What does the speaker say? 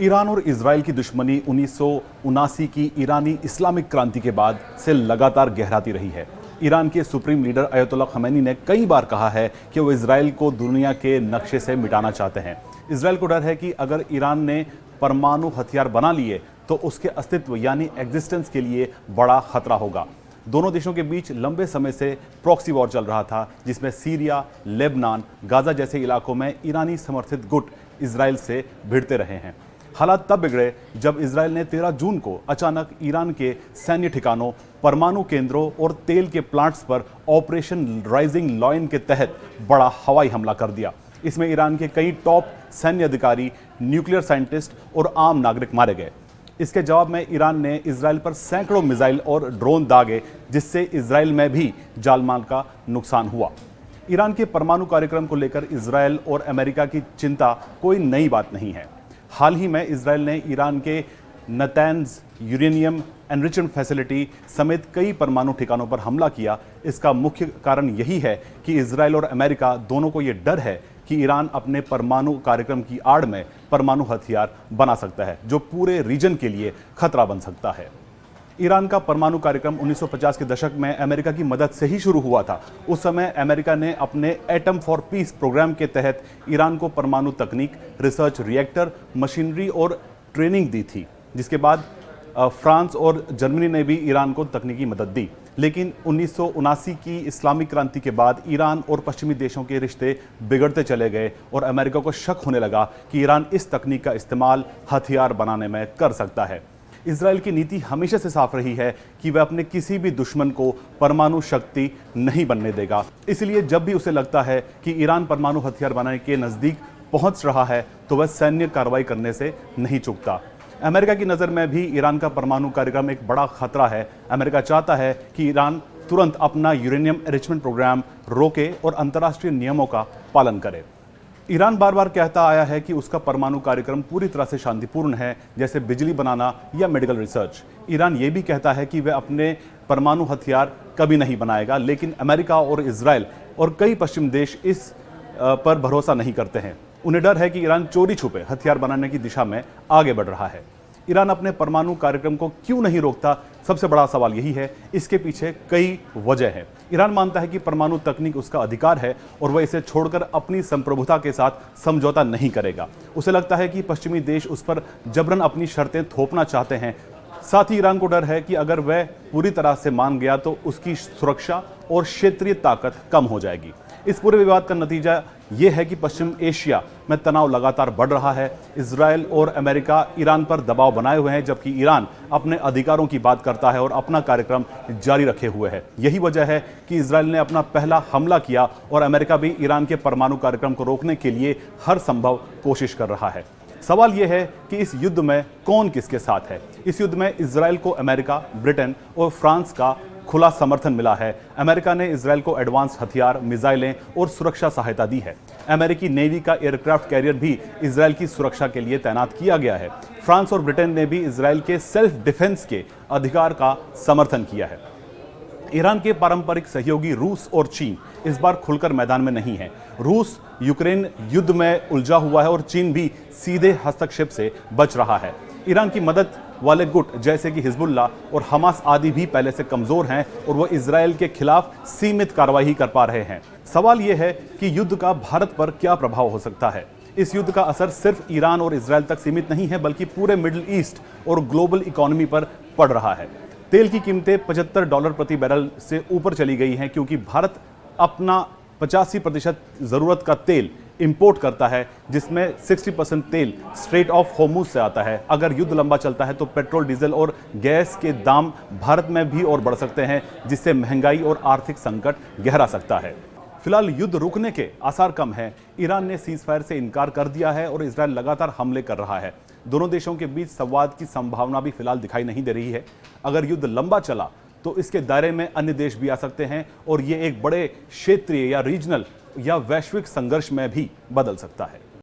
Iran और Israel की दुश्मनी 1979 की ईरानी इस्लामिक क्रांति के बाद से लगातार गहराती रही है। ईरान के सुप्रीम लीडर अयतुल्ला खमैनी ने कई बार कहा है कि वो इजराइल को दुनिया के नक्शे से मिटाना चाहते हैं। इजराइल को डर है कि अगर ईरान ने परमाणु हथियार बना लिए तो उसके अस्तित्व यानी एग्जिस्टेंस के लिए बड़ा खतरा होगा। दोनों देशों के बीच लंबे समय से प्रॉक्सी वॉर चल रहा था, जिसमें सीरिया, लेबनान, गाजा जैसे इलाकों में ईरानी समर्थित गुट इजराइल से भिड़ते रहे हैं। हालात तब बिगड़े जब इजराइल ने 13 जून को अचानक ईरान के सैन्य ठिकानों, परमाणु केंद्रों और तेल के प्लांट्स पर ऑपरेशन राइजिंग लॉयन के तहत बड़ा हवाई हमला कर दिया। इसमें ईरान के कई टॉप सैन्य अधिकारी, न्यूक्लियर साइंटिस्ट और आम नागरिक मारे गए। इसके जवाब में ईरान ने इजराइल पर सैकड़ों मिसाइल और ड्रोन दागे, जिससे इजराइल में भी जान-माल का नुकसान हुआ। ईरान के परमाणु कार्यक्रम को लेकर इजराइल और अमेरिका की चिंता कोई नई बात नहीं है। हाल ही में इजराइल ने ईरान के नतैंज यूरेनियम एनरिचमेंट फैसिलिटी समेत कई परमाणु ठिकानों पर हमला किया। इसका मुख्य कारण यही है कि इजराइल और अमेरिका दोनों को यह डर है कि ईरान अपने परमाणु कार्यक्रम की आड़ में परमाणु हथियार बना सकता है, जो पूरे रीजन के लिए खतरा बन सकता है। ईरान का परमाणु कार्यक्रम 1950 के दशक में अमेरिका की मदद से ही शुरू हुआ था। उस समय अमेरिका ने अपने एटम फॉर पीस प्रोग्राम के तहत ईरान को परमाणु तकनीक, रिसर्च, रिएक्टर, मशीनरी और ट्रेनिंग दी थी, जिसके बाद फ्रांस और जर्मनी ने भी ईरान को तकनीकी मदद दी। लेकिन 1979 की इस्लामिक क्रांति के बाद ईरान और पश्चिमी देशों के रिश्ते बिगड़ते चले गए और अमेरिका को शक होने लगा कि ईरान इस तकनीक का इस्तेमाल हथियार बनाने में कर सकता है। इजराइल की नीति हमेशा से साफ रही है कि वह अपने किसी भी दुश्मन को परमाणु शक्ति नहीं बनने देगा। इसलिए जब भी उसे लगता है कि ईरान परमाणु हथियार बनाने के नज़दीक पहुंच रहा है, तो वह सैन्य कार्रवाई करने से नहीं चूकता। अमेरिका की नज़र में भी ईरान का परमाणु कार्यक्रम एक बड़ा खतरा है। अमेरिका चाहता है कि ईरान तुरंत अपना यूरेनियम एनरिचमेंट प्रोग्राम रोके और अंतर्राष्ट्रीय नियमों का पालन करे। ईरान बार बार कहता आया है कि उसका परमाणु कार्यक्रम पूरी तरह से शांतिपूर्ण है, जैसे बिजली बनाना या मेडिकल रिसर्च। ईरान ये भी कहता है कि वह अपने परमाणु हथियार कभी नहीं बनाएगा, लेकिन अमेरिका और इजराइल और कई पश्चिमी देश इस पर भरोसा नहीं करते हैं। उन्हें डर है कि ईरान चोरी छुपे हथियार बनाने की दिशा में आगे बढ़ रहा है। ईरान अपने परमाणु कार्यक्रम को क्यों नहीं रोकता, सबसे बड़ा सवाल यही है। इसके पीछे कई वजह हैं। ईरान मानता है कि परमाणु तकनीक उसका अधिकार है और वह इसे छोड़कर अपनी संप्रभुता के साथ समझौता नहीं करेगा। उसे लगता है कि पश्चिमी देश उस पर जबरन अपनी शर्तें थोपना चाहते हैं। साथ ही ईरान को डर है कि अगर वह पूरी तरह से मान गया तो उसकी सुरक्षा और क्षेत्रीय ताकत कम हो जाएगी। इस पूरे विवाद का नतीजा ये है कि पश्चिम एशिया में तनाव लगातार बढ़ रहा है। इजराइल और अमेरिका ईरान पर दबाव बनाए हुए हैं, जबकि ईरान अपने अधिकारों की बात करता है और अपना कार्यक्रम जारी रखे हुए है। यही वजह है कि इजराइल ने अपना पहला हमला किया और अमेरिका भी ईरान के परमाणु कार्यक्रम को रोकने के लिए हर संभव कोशिश कर रहा है। सवाल यह है कि इस युद्ध में कौन किसके साथ है। इस युद्ध में इजराइल को अमेरिका, ब्रिटेन और फ्रांस का खुला समर्थन मिला है। अमेरिका ने इजराइल को एडवांस हथियार, मिसाइलें और सुरक्षा सहायता दी है। अमेरिकी नेवी का एयरक्राफ्ट कैरियर भी इजराइल की सुरक्षा के लिए तैनात किया गया है। फ्रांस और ब्रिटेन ने भी इजराइल के सेल्फ डिफेंस के अधिकार का समर्थन किया है। ईरान के पारंपरिक सहयोगी रूस और चीन इस बार खुलकर मैदान में नहीं है। रूस यूक्रेन युद्ध में उलझा हुआ है और चीन भी सीधे हस्तक्षेप से बच रहा है। ईरान की मदद वाले गुट जैसे कि हिजबुल्लाह और हमास आदि भी पहले से कमजोर हैं और वो इजराइल के खिलाफ सीमित कार्रवाई कर पा रहे हैं। सवाल यह है कि युद्ध का भारत पर क्या प्रभाव हो सकता है। इस युद्ध का असर सिर्फ ईरान और इजराइल तक सीमित नहीं है, बल्कि पूरे मिडिल ईस्ट और ग्लोबल इकोनॉमी पर पड़ रहा है। तेल की कीमतें $75 प्रति बैरल से ऊपर चली गई हैं, क्योंकि भारत अपना 85% ज़रूरत का तेल इंपोर्ट करता है, जिसमें 60% तेल स्ट्रेट ऑफ होर्मुज से आता है। अगर युद्ध लंबा चलता है तो पेट्रोल, डीजल और गैस के दाम भारत में भी और बढ़ सकते हैं, जिससे महंगाई और आर्थिक संकट गहरा सकता है। फिलहाल युद्ध रुकने के आसार कम हैं। ईरान ने सीजफायर से इनकार कर दिया है और इजराइल लगातार हमले कर रहा है। दोनों देशों के बीच संवाद की संभावना भी फिलहाल दिखाई नहीं दे रही है। अगर युद्ध लंबा चला तो इसके दायरे में अन्य देश भी आ सकते हैं और ये एक बड़े क्षेत्रीय या रीजनल या वैश्विक संघर्ष में भी बदल सकता है।